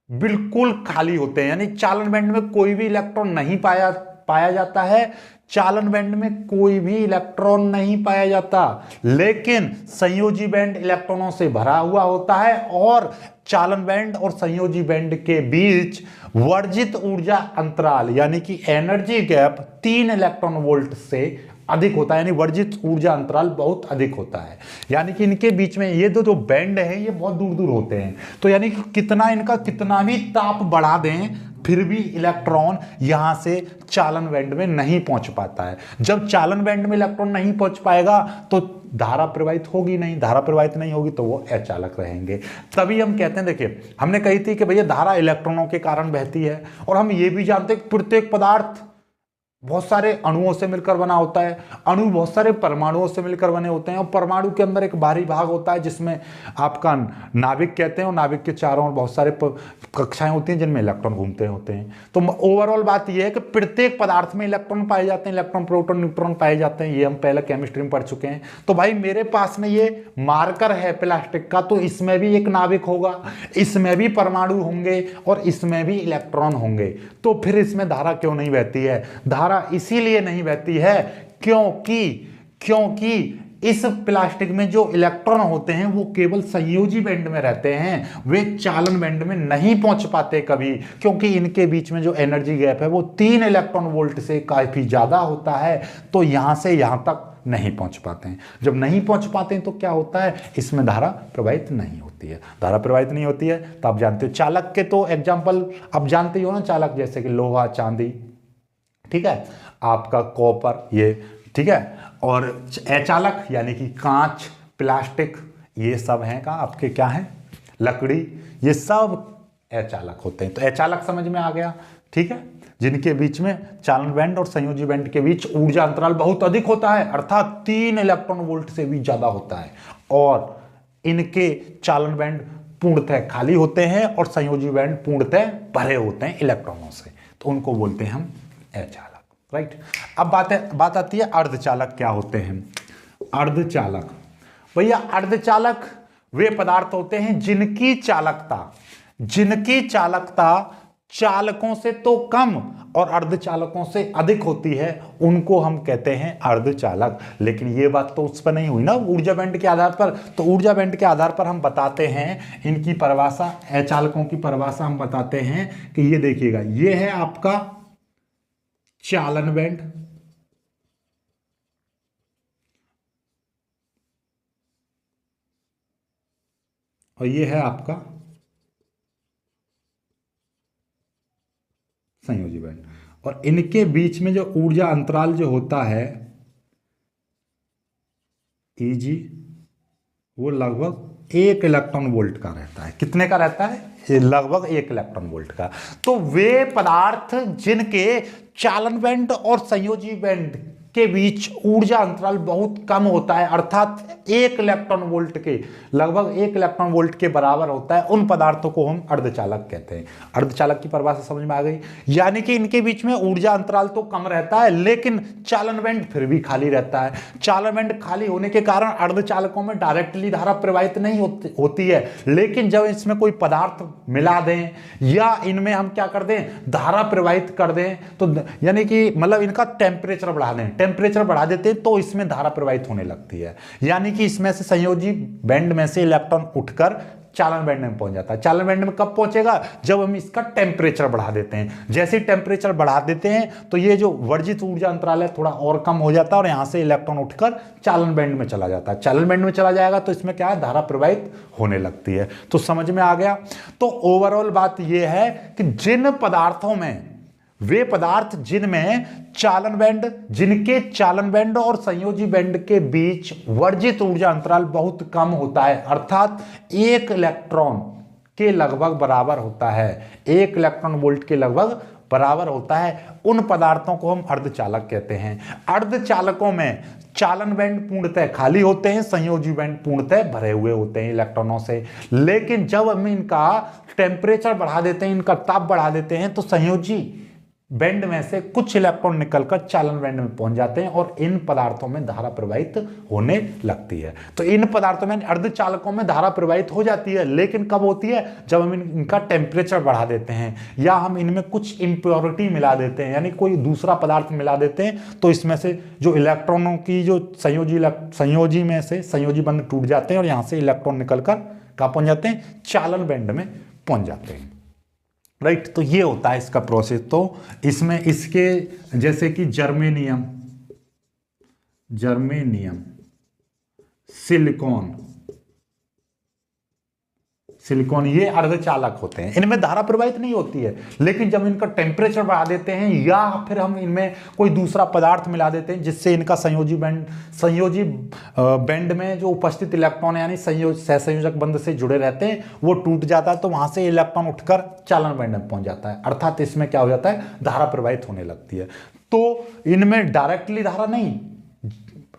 बिल्कुल खाली होते हैं। यानी चालन बैंड में कोई भी इलेक्ट्रॉन नहीं पाया जाता है, चालन बैंड में कोई भी इलेक्ट्रॉन नहीं पाया जाता, लेकिन संयोजी बैंड इलेक्ट्रॉनों से भरा हुआ होता है और चालन बैंड और संयोजी बैंड के बीच वर्जित ऊर्जा अंतराल यानी कि एनर्जी गैप 3 इलेक्ट्रॉन वोल्ट से अधिक होता है। यानी वर्जित ऊर्जा अंतराल बहुत अधिक होता है। यानी कि इनके बीच में ये जो बैंड है ये बहुत दूर दूर होते हैं। तो यानी कि कितना भी ताप बढ़ा दें फिर भी इलेक्ट्रॉन यहां से चालन बैंड में नहीं पहुंच पाता है। जब चालन बैंड में इलेक्ट्रॉन नहीं पहुंच पाएगा तो धारा प्रवाहित होगी नहीं, धारा प्रवाहित नहीं होगी तो वो अचालक रहेंगे। तभी हम कहते हैं, देखिए हमने कही थी कि भैया धारा इलेक्ट्रॉनों के कारण बहती है और हम ये भी जानते हैं कि प्रत्येक पदार्थ बहुत सारे अणुओं से मिलकर बना होता है, अणु बहुत सारे परमाणुओं से मिलकर बने होते हैं और परमाणु के अंदर एक बाहरी भाग होता है जिसमें आपका नाभिक कहते हैं और नाभिक के चारों ओर बहुत सारे कक्षाएं होती हैं जिनमें इलेक्ट्रॉन घूमते होते हैं। तो ओवरऑल बात यह है कि प्रत्येक पदार्थ में इलेक्ट्रॉन पाए जाते हैं, इलेक्ट्रॉन प्रोटॉन न्यूट्रॉन पाए जाते हैं। ये हम पहले केमिस्ट्री में पढ़ चुके हैं। तो भाई मेरे पास में ये मार्कर है प्लास्टिक का, तो इसमें भी एक नाभिक होगा, इसमें भी परमाणु होंगे और इसमें भी इलेक्ट्रॉन होंगे। तो फिर इसमें धारा क्यों नहीं बहती है? धारा इसीलिए नहीं बहती है क्योंकि इस प्लास्टिक में जो इलेक्ट्रॉन होते हैं वो केवल संयोजी बैंड में रहते हैं, वे चालन बैंड में नहीं पहुंच पाते कभी, क्योंकि इनके बीच में जो एनर्जी गैप है वो 3 इलेक्ट्रॉन वोल्ट से काफी ज्यादा होता है। तो यहां से यहां तक नहीं पहुंच पाते हैं। जब नहीं पहुंच पाते हैं तो क्या होता है, इसमें धारा प्रवाहित नहीं होती है। धारा प्रवाहित नहीं होती है तो आप जानते हो चालक के तो एग्जाम्पल आप जानते हो ना, चालक जैसे कि लोहा, चांदी, ठीक है, आपका कॉपर, ये ठीक है, और अचालक यानी कि कांच, प्लास्टिक, ये सब हैं का आपके क्या है, लकड़ी, ये सब अचालक होते हैं। तो अचालक समझ में आ गया, ठीक है, जिनके बीच में चालन बैंड और संयोजी बैंड के बीच ऊर्जा अंतराल बहुत अधिक होता है, अर्थात 3 इलेक्ट्रॉन वोल्ट से भी ज्यादा होता है, और इनके चालन बैंड पूर्णतः खाली होते हैं और संयोजी बैंड पूर्णतः भरे होते हैं इलेक्ट्रॉनों से, तो उनको बोलते हैं हम अचालक, राइट। अब बात आती है अर्धचालक क्या होते हैं। अर्धचालक, भैया अर्धचालक वे पदार्थ होते हैं जिनकी चालकता चालकों से तो कम और अर्धचालकों से अधिक होती है, उनको हम कहते हैं अर्धचालक। लेकिन ये बात तो उस पर नहीं हुई ना ऊर्जा बैंड के आधार पर। तो ऊर्जा बैंड के आधार पर हम बताते हैं इनकी परिभाषा, अचालकों की परिभाषा हम बताते हैं कि ये देखिएगा, ये है आपका चालन बैंड, और ये है आपका संयोजी बैंड, और इनके बीच में जो ऊर्जा अंतराल जो होता है Eg, वो लगभग 1 इलेक्ट्रॉन वोल्ट का रहता है। कितने का रहता है? लगभग 1 इलेक्ट्रॉन वोल्ट का। तो वे पदार्थ जिनके चालन बैंड और संयोजी बैंड के बीच ऊर्जा अंतराल बहुत कम होता है, अर्थात 1 इलेक्ट्रॉन वोल्ट के लगभग 1 इलेक्ट्रॉन वोल्ट के बराबर होता है, उन पदार्थों को हम अर्धचालक कहते हैं। अर्धचालक की परिभाषा समझ में आ गई। यानी कि इनके बीच में ऊर्जा अंतराल तो कम रहता है लेकिन चालन बैंड फिर भी खाली रहता है। चालन बैंड खाली होने के कारण अर्धचालकों में डायरेक्टली धारा प्रवाहित नहीं होती है, लेकिन जब इसमें कोई पदार्थ मिला दें या इनमें हम क्या कर दें, धारा प्रवाहित कर दें, तो यानी कि मतलब इनका टेम्परेचर बढ़ा दें, टेम्परेचर बढ़ा देते हैं तो इसमें धारा प्रवाहित होने लगती है। यानी कि इसमें से संयोजी बैंड में से इलेक्ट्रॉन उठकर चालन बैंड में पहुंच जाता है। चालन बैंड में कब पहुंचेगा? जब हम इसका टेम्परेचर बढ़ा देते हैं। जैसे ही टेम्परेचर बढ़ा देते हैं तो ये जो वर्जित ऊर्जा अंतराल है थोड़ा और कम हो जाता है और यहां से इलेक्ट्रॉन उठकर चालन बैंड में चला जाता है। चालन बैंड में चला जाएगा तो इसमें क्या है, धारा प्रवाहित होने लगती है। तो समझ में आ गया। तो ओवरऑल बात यह है कि जिन पदार्थों में वे पदार्थ जिनके चालन बैंड और संयोजी बैंड के बीच वर्जित ऊर्जा अंतराल बहुत कम होता है, अर्थात 1 इलेक्ट्रॉन के लगभग बराबर होता है, 1 इलेक्ट्रॉन वोल्ट के लगभग बराबर होता है, उन पदार्थों को हम अर्धचालक कहते हैं। अर्धचालकों में चालन बैंड पूर्णतः खाली होते हैं, संयोजी बैंड पूर्णतः भरे हुए होते हैं इलेक्ट्रॉनों से। लेकिन जब हम इनका टेम्परेचर बढ़ा देते हैं, इनका ताप बढ़ा देते हैं, तो संयोजी बैंड में से कुछ इलेक्ट्रॉन निकलकर चालन बैंड में पहुंच जाते हैं और इन पदार्थों में धारा प्रवाहित होने लगती है। तो इन पदार्थों में अर्धचालकों में धारा प्रवाहित हो जाती है, लेकिन कब होती है? जब हम इनका टेम्परेचर बढ़ा देते हैं या हम इनमें कुछ इम्प्योरिटी मिला देते हैं, यानी कोई दूसरा पदार्थ मिला देते हैं, तो इसमें से जो इलेक्ट्रॉनों की जो संयोजी में से संयोजी बंध टूट जाते हैं और यहां से इलेक्ट्रॉन निकलकर कहां पहुंच जाते हैं? चालन बैंड में पहुंच जाते हैं। राइट, तो ये होता है इसका प्रोसेस। तो इसमें इसके जैसे कि जर्मेनियम, सिलिकॉन ये अर्धचालक होते हैं, इनमें धारा प्रवाहित नहीं होती है, लेकिन जब इनका टेम्परेचर बढ़ा देते हैं या फिर हम इनमें कोई दूसरा पदार्थ मिला देते हैं जिससे इनका संयोजी बैंड में जो उपस्थित इलेक्ट्रॉन यानी सहसंयोजक बंध से जुड़े रहते हैं वो टूट जाता है, तो वहां से इलेक्ट्रॉन उठकर चालन बैंड में पहुंच जाता है, अर्थात इसमें क्या हो जाता है? धारा प्रवाहित होने लगती है। तो इनमें डायरेक्टली धारा नहीं,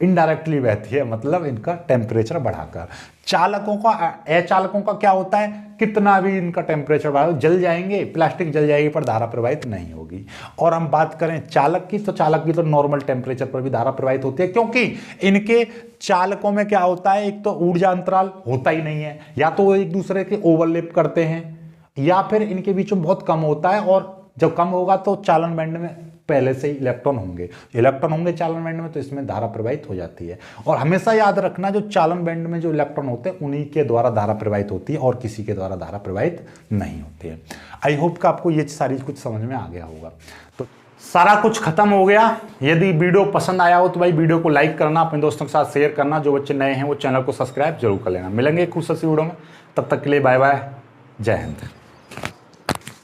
इनडायरेक्टली बहती है, मतलब इनका टेम्परेचर बढ़ाकर। चालकों का, अचालकों का क्या होता है? कितना भी इनका टेम्परेचर बढ़ा, जल जाएंगे, प्लास्टिक जल जाएगी पर धारा प्रवाहित नहीं होगी। और हम बात करें चालक की, तो चालक की तो नॉर्मल टेम्परेचर पर भी धारा प्रवाहित होती है, क्योंकि इनके चालकों में क्या होता है? एक तो ऊर्जा अंतराल होता ही नहीं है, या तो वो एक दूसरे के ओवरलैप करते हैं या फिर इनके बीच में बहुत कम होता है, और जब कम होगा तो चालन बैंड में पहले से ही इलेक्ट्रॉन होंगे चालन बैंड में, तो इसमें धारा प्रवाहित हो जाती है। और हमेशा याद रखना, जो चालन बैंड में जो इलेक्ट्रॉन होते हैं उन्हीं के द्वारा धारा प्रवाहित होती है और किसी के द्वारा धारा प्रवाहित नहीं होती है। आई होप कि आपको ये सारी कुछ समझ में आ गया होगा। तो सारा कुछ खत्म हो गया। यदि वीडियो पसंद आया हो तो भाई वीडियो को लाइक करना, अपने दोस्तों के साथ शेयर करना, जो बच्चे नए हैं वो चैनल को सब्सक्राइब जरूर कर लेना। मिलेंगे एक खूबसूरत वीडियो में, तब तक के लिए बाय बाय, जय हिंद।